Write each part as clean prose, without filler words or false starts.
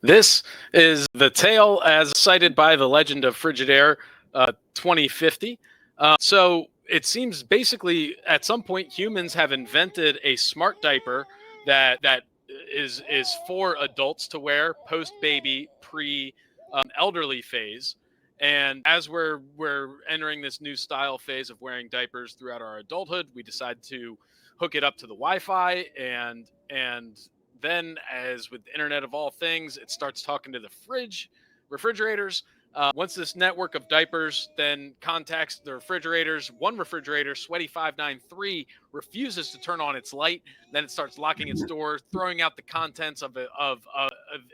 This is the tale as cited by the legend of Frigidaire 2050. So it seems basically at some point humans have invented a smart diaper that is for adults to wear post baby, pre elderly phase. And as we're entering this new style phase of wearing diapers throughout our adulthood, we decide to hook it up to the Wi-Fi and then, as with the Internet of all things, it starts talking to the refrigerators. Once this network of diapers then contacts the refrigerators, one refrigerator, Sweaty593, refuses to turn on its light. Then it starts locking its door, throwing out the contents of it,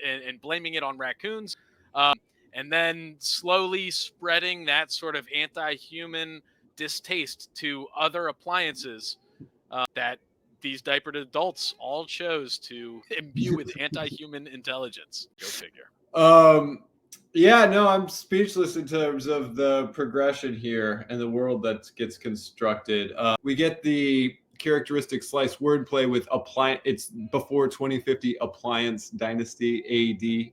and blaming it on raccoons. Um, and then slowly spreading that sort of anti-human distaste to other appliances that these diapered adults all chose to imbue with anti-human intelligence. Go figure. Yeah, no, I'm speechless in terms of the progression here and the world that gets constructed. We get the characteristic slice wordplay with appliance. It's before 2050 appliance dynasty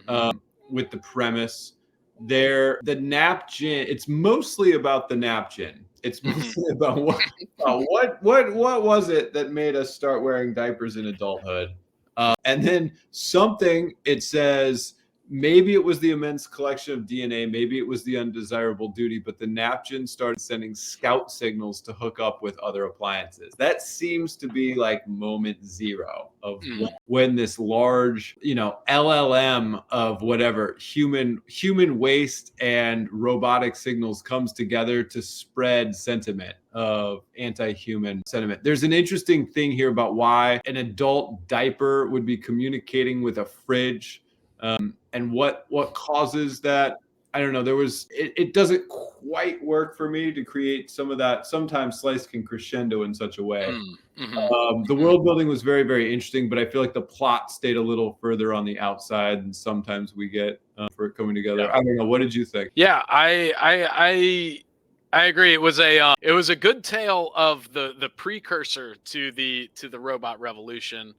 AD. With the premise there, the napkin. It's mostly about the napkin. It's mostly about what was it that made us start wearing diapers in adulthood? And then something it says. Maybe it was the immense collection of DNA. Maybe it was the undesirable duty, but the napkin started sending scout signals to hook up with other appliances. That seems to be like moment zero of when this large, LLM of whatever human waste and robotic signals comes together to spread sentiment of anti-human sentiment. There's an interesting thing here about why an adult diaper would be communicating with a fridge. And what causes that? I don't know. It doesn't quite work for me to create some of that. Sometimes Slice can crescendo in such a way. The world building was very, very interesting, but I feel like the plot stayed a little further on the outside than sometimes we get for it coming together. I don't know. What did you think? Yeah, I agree. It was a good tale of the precursor to the robot revolution.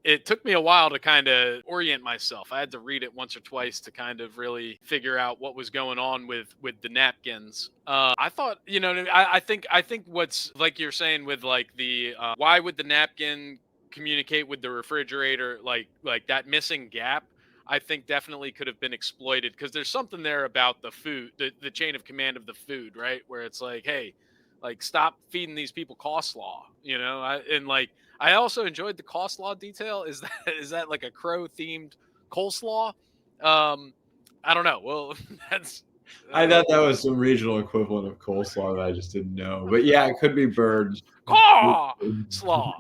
It took me a while to kind of orient myself. I had to read it once or twice to kind of really figure out what was going on with the napkins. I thought, I think what's like you're saying with like the why would the napkin communicate with the refrigerator, like that missing gap. I think definitely could have been exploited because there's something there about the food, the chain of command of the food, right? Where it's like, hey, like stop feeding these people coleslaw, I also enjoyed the coleslaw detail. Is that like a crow themed coleslaw? I don't know. Well, that's. I thought that was some regional equivalent of coleslaw that I just didn't know. But yeah, it could be bird. Slaw.